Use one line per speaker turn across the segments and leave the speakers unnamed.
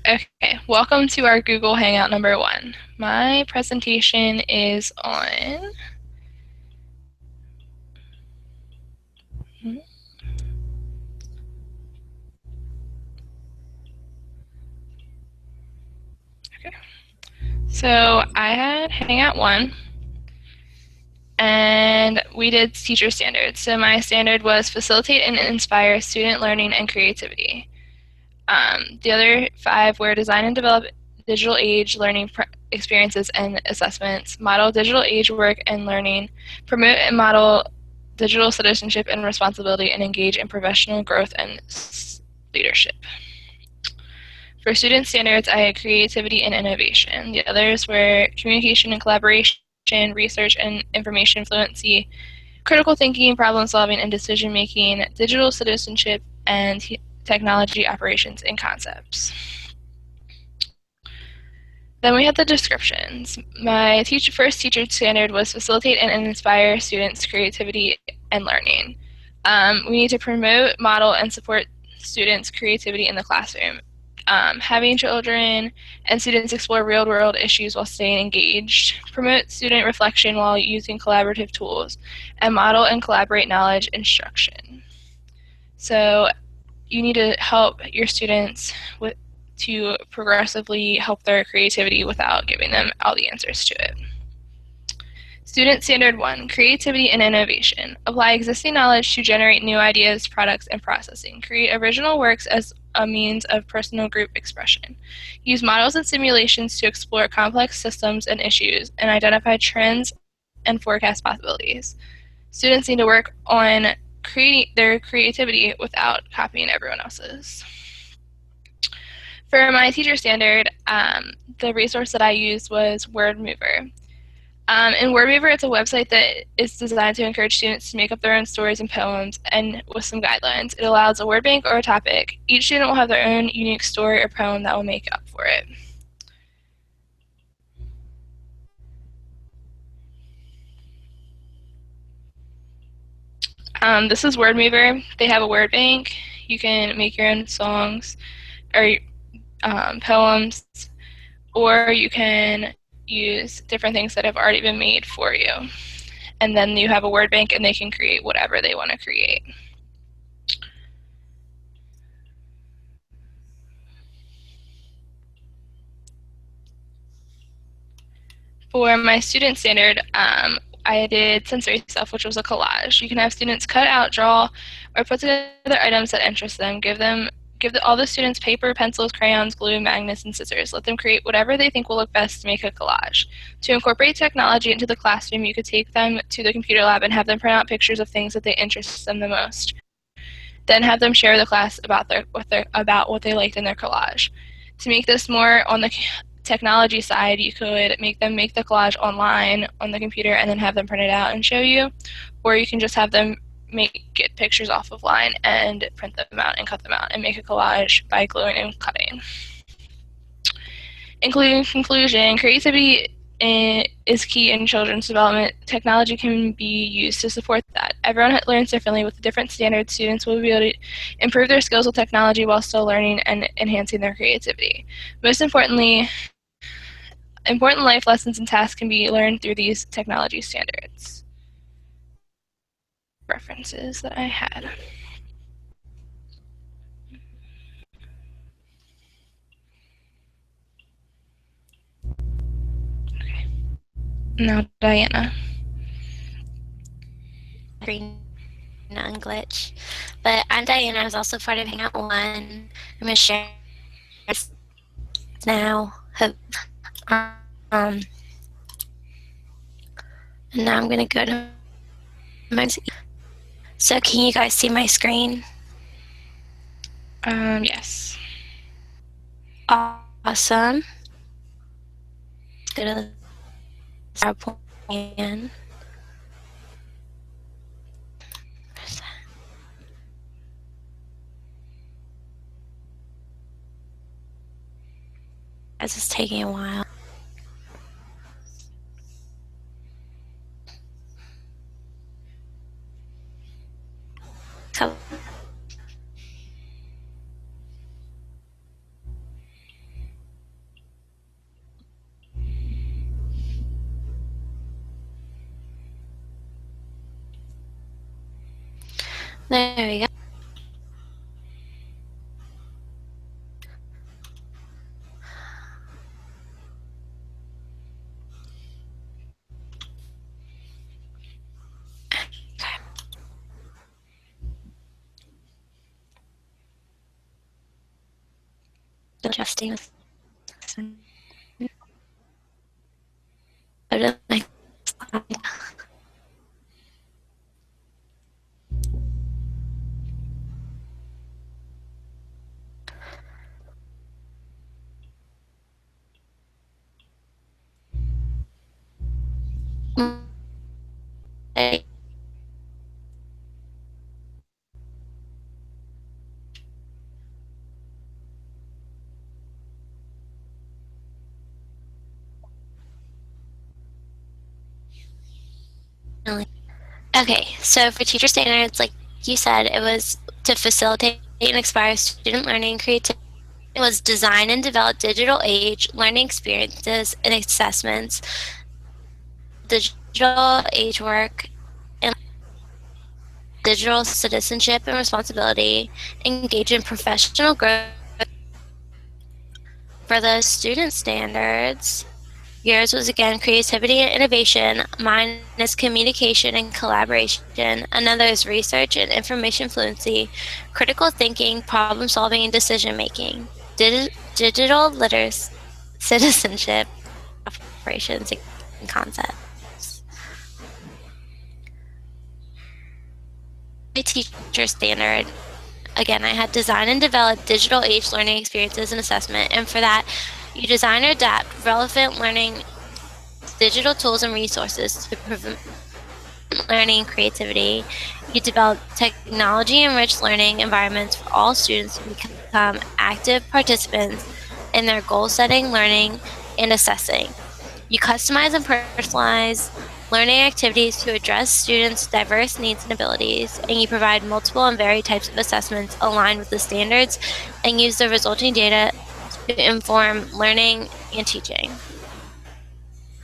Okay, welcome to our Google Hangout number 1. My presentation is on okay. So I had Hangout 1 and we did teacher standards. So my standard was facilitate and inspire student learning and creativity. The other 5 were design and develop digital age learning experiences and assessments, model digital age work and learning, promote and model digital citizenship and responsibility, and engage in professional growth and leadership. For student standards, I had creativity and innovation. The others were communication and collaboration, research and information fluency, critical thinking, problem solving, and decision making, digital citizenship, and technology operations and concepts. Then we had the descriptions. My first teacher standard was facilitate and inspire students' creativity and learning. We need to promote, model, and support students' creativity in the classroom. Having children and students explore real-world issues while staying engaged, promote student reflection while using collaborative tools, and model and collaborate knowledge instruction. So you need to help your students to progressively help their creativity without giving them all the answers to it. Student Standard 1, Creativity and Innovation. Apply existing knowledge to generate new ideas, products, and processing. Create original works as a means of personal group expression. Use models and simulations to explore complex systems and issues and identify trends and forecast possibilities. Students need to work on creating their creativity without copying everyone else's. For my teacher standard, the resource that I used was WordMover. In WordMover, it's a website that is designed to encourage students to make up their own stories and poems, and with some guidelines. It allows a word bank or a topic. Each student will have their own unique story or poem that will make up for it. This is WordMover. They have a word bank. You can make your own songs or poems, or you can use different things that have already been made for you. And then you have a word bank and they can create whatever they want to create. For my student standard, I did sensory stuff, which was a collage. You can have students cut out, draw, or put together items that interest them. Give all the students paper, pencils, crayons, glue, magnets, and scissors. Let them create whatever they think will look best to make a collage. To incorporate technology into the classroom, you could take them to the computer lab and have them print out pictures of things that they interest them the most. Then have them share with the class about what they liked in their collage. To make this more on the technology side, you could make them make the collage online on the computer and then have them print it out and show you, or you can just have them get pictures off of line and print them out and cut them out and make a collage by gluing and cutting. In conclusion, creativity is key in children's development. Technology can be used to support that. Everyone learns differently. With different standards, students will be able to improve their skills with technology while still learning and enhancing their creativity. Most importantly, important life lessons and tasks can be learned through these technology standards. References that I had. Okay. Now Diana.
Green unglitch. But I'm Diana. I was also part of Hangout 1. I'm going to share this now. And now I'm going to go to my... So can you guys see my screen?
Yes.
Awesome. Go to the PowerPoint again. This is taking a while. So There we go. Still adjusting this. Go to the next slide. Okay, so for teacher standards, like you said, it was to facilitate and inspire student learning, creativity. It was design and develop digital age learning experiences and assessments, digital age work, and digital citizenship and responsibility, engage in professional growth. For the student standards, yours was again creativity and innovation. Mine is communication and collaboration. Another is research and information fluency, critical thinking, problem solving, and decision making. Digital literacy, citizenship, operations, and concepts. My teacher standard. Again, I had design and develop digital age learning experiences and assessment. And for that, you design or adapt relevant learning digital tools and resources to prevent learning and creativity. You develop technology-enriched learning environments for all students to become active participants in their goal-setting, learning, and assessing. You customize and personalize learning activities to address students' diverse needs and abilities, and you provide multiple and varied types of assessments aligned with the standards and use the resulting data to inform learning and teaching.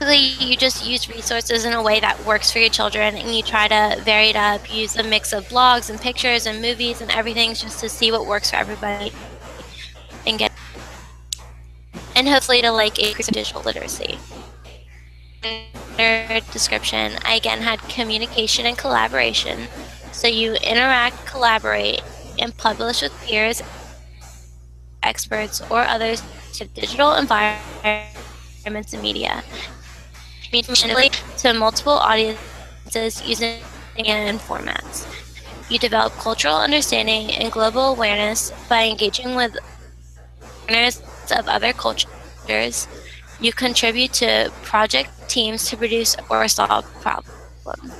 You just use resources in a way that works for your children, and you try to vary it up, use a mix of blogs and pictures and movies and everything just to see what works for everybody and get and hopefully to like increase digital literacy. Under description, I again had communication and collaboration. So you interact, collaborate, and publish with peers, experts, or others to digital environments and media. Communicate to multiple audiences using and formats. You develop cultural understanding and global awareness by engaging with learners of other cultures. You contribute to project teams to produce or solve problems.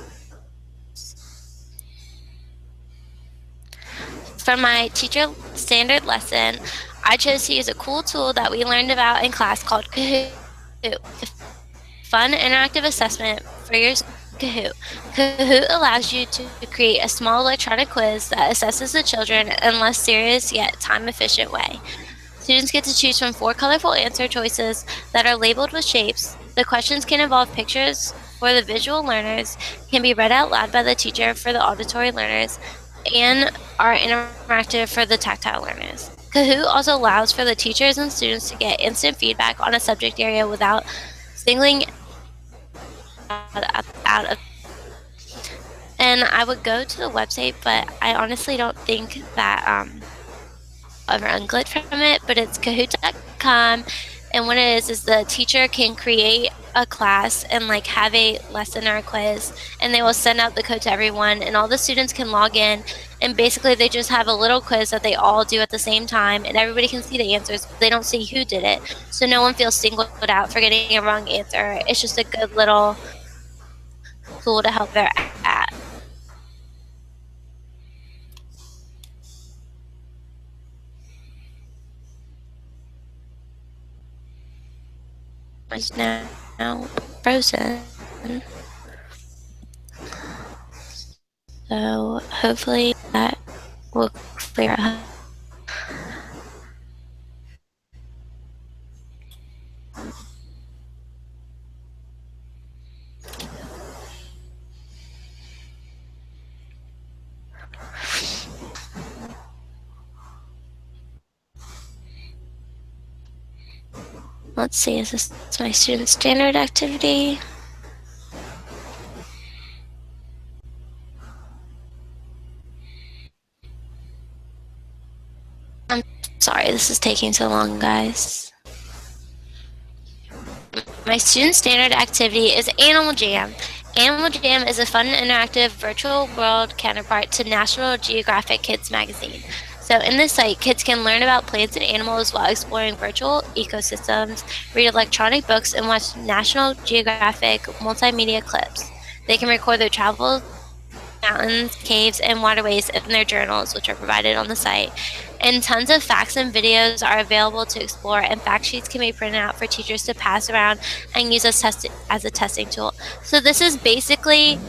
For my teacher standard lesson, I chose to use a cool tool that we learned about in class called Kahoot. Fun interactive assessment for your Kahoot. Kahoot allows you to create a small electronic quiz that assesses the children in a less serious yet time-efficient way. Students get to choose from 4 colorful answer choices that are labeled with shapes. The questions can involve pictures for the visual learners, can be read out loud by the teacher for the auditory learners, and are interactive for the tactile learners. Kahoot also allows for the teachers and students to get instant feedback on a subject area without singling out of. And I would go to the website, but I honestly don't think that ever unglitch from it, but it's kahoot.com, and what it is the teacher can create a class and like have a lesson or a quiz, and they will send out the code to everyone, and all the students can log in, and basically they just have a little quiz that they all do at the same time, and everybody can see the answers, but they don't see who did it, so no one feels singled out for getting a wrong answer. It's just a good little tool to help their at. Is now frozen. So hopefully that will clear up. Let's see, is this my student standard activity? I'm sorry, this is taking so long, guys. My student standard activity is Animal Jam. Animal Jam is a fun and interactive virtual world counterpart to National Geographic Kids magazine. So in this site, kids can learn about plants and animals while exploring virtual ecosystems, read electronic books, and watch National Geographic multimedia clips. They can record their travels, mountains, caves, and waterways in their journals, which are provided on the site. And tons of facts and videos are available to explore, and fact sheets can be printed out for teachers to pass around and use as a testing tool. So this is basically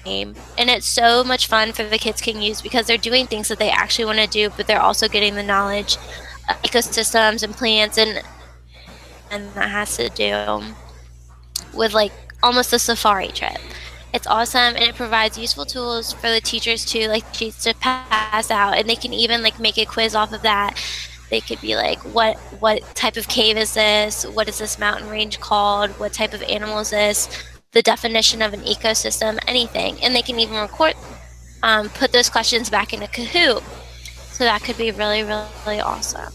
game, and it's so much fun for the kids can use because they're doing things that they actually want to do, but they're also getting the knowledge of ecosystems and plants, and that has to do with like almost a safari trip. It's awesome, and it provides useful tools for the teachers to like sheets to pass out, and they can even like make a quiz off of that. They could be like, what type of cave is this? What is this mountain range called? What type of animal is this? The definition of an ecosystem, anything. And they can even record, put those questions back in a Kahoot. So that could be really, really, really awesome.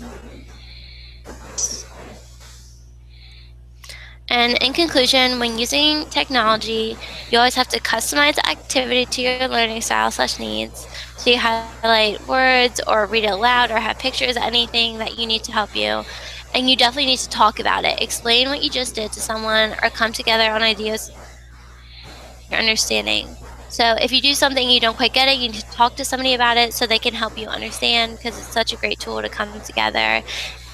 And in conclusion, when using technology, you always have to customize the activity to your learning style/needs. So you highlight words or read it loud or have pictures, anything that you need to help you. And you definitely need to talk about it. Explain what you just did to someone or come together on ideas your understanding. So if you do something you don't quite get it, you need to talk to somebody about it so they can help you understand, because it's such a great tool to come together.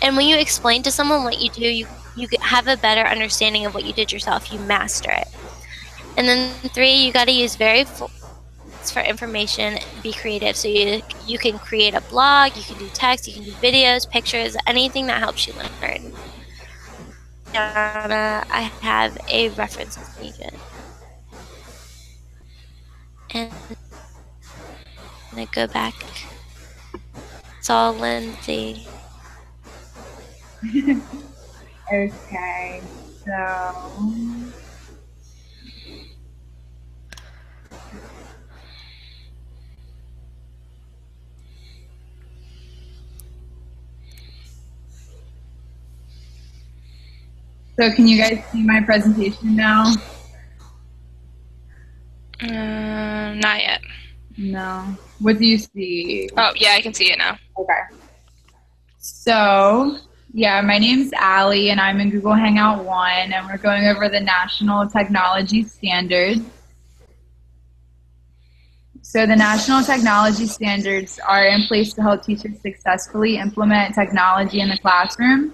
And when you explain to someone what you do, you have a better understanding of what you did yourself. You master it. And then 3, you got to use very for information, be creative. So you can create a blog, you can do text, you can do videos, pictures, anything that helps you learn. I have a references page. And I go back. It's all Lindsay.
Okay, so can you guys see my presentation now?
Not yet.
No. What do you see?
Oh, yeah, I can see it now.
Okay. So, yeah, my name's Allie, and I'm in Google Hangout 1, and we're going over the National Technology Standards. So the National Technology Standards are in place to help teachers successfully implement technology in the classroom.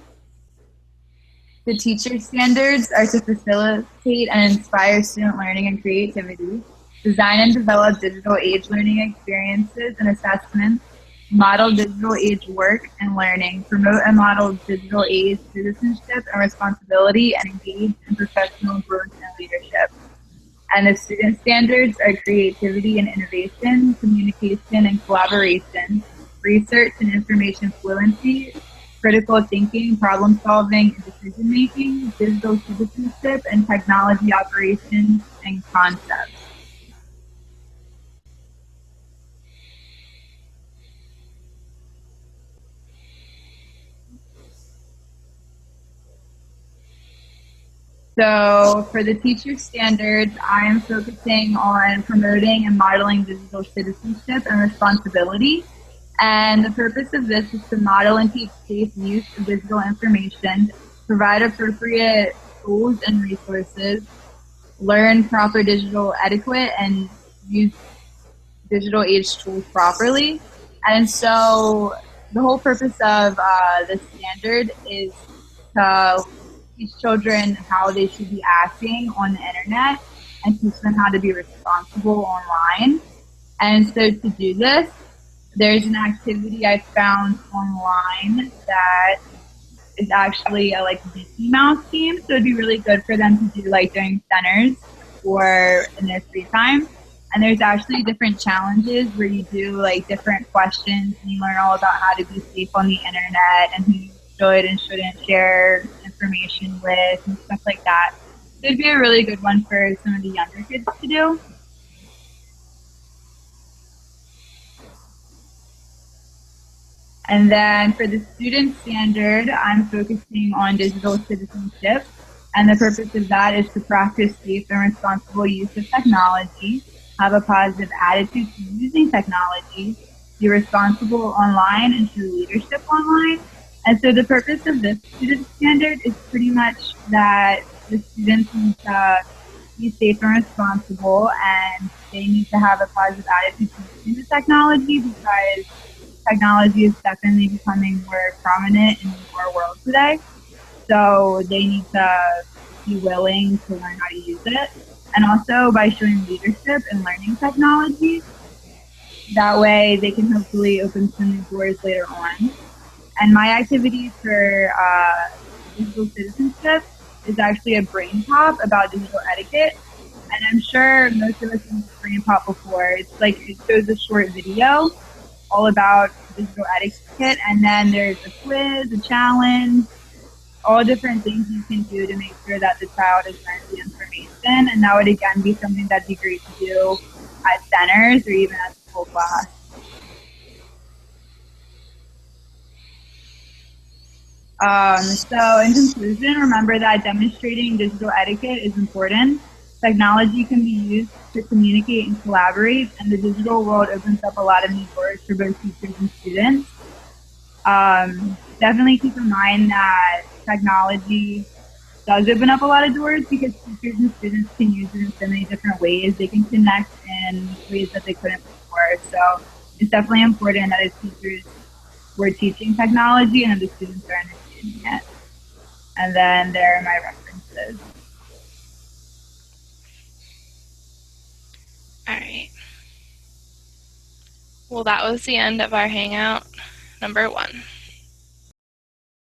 The teacher standards are to facilitate and inspire student learning and creativity, design and develop digital age learning experiences and assessments, model digital age work and learning, promote and model digital age citizenship and responsibility, and engage in professional growth and leadership. And the student standards are creativity and innovation, communication and collaboration, research and information fluency, critical thinking, problem solving, and decision making, digital citizenship, and technology operations and concepts. So for the teacher standards, I am focusing on promoting and modeling digital citizenship and responsibility. And the purpose of this is to model and teach safe use of digital information, provide appropriate tools and resources, learn proper digital etiquette, and use digital age tools properly. And so the whole purpose of the standard is to teach children how they should be acting on the internet and teach them how to be responsible online. And so to do this, there's an activity I found online that is actually a Mickey Mouse game. So it'd be really good for them to do during centers or in their free time. And there's actually different challenges where you do different questions and you learn all about how to be safe on the internet and who should and shouldn't share information with and stuff like that. So it'd be a really good one for some of the younger kids to do. And then for the student standard, I'm focusing on digital citizenship. And the purpose of that is to practice safe and responsible use of technology, have a positive attitude to using technology, be responsible online, and show leadership online. And so the purpose of this student standard is pretty much that the students need to be safe and responsible, and they need to have a positive attitude to using the technology, because technology is definitely becoming more prominent in our world today. So they need to be willing to learn how to use it. And also by showing leadership and learning technology, that way they can hopefully open some new doors later on. And my activity for digital citizenship is actually a brain pop about digital etiquette. And I'm sure most of us have brain pop before. It's like it shows a short video all about digital etiquette, and then there's a quiz, a challenge, all different things you can do to make sure that the child has learned the information. And that would again be something that'd be great to do at centers or even at the full class. So in conclusion, remember that demonstrating digital etiquette is important. Technology can be used to communicate and collaborate, and the digital world opens up a lot of new doors for both teachers and students. Definitely keep in mind that technology does open up a lot of doors, because teachers and students can use it in so many different ways. They can connect in ways that they couldn't before. So it's definitely important that as teachers, we're teaching technology and that the students are understanding it. And then there are my references.
All right. Well, that was the end of our Hangout number 1.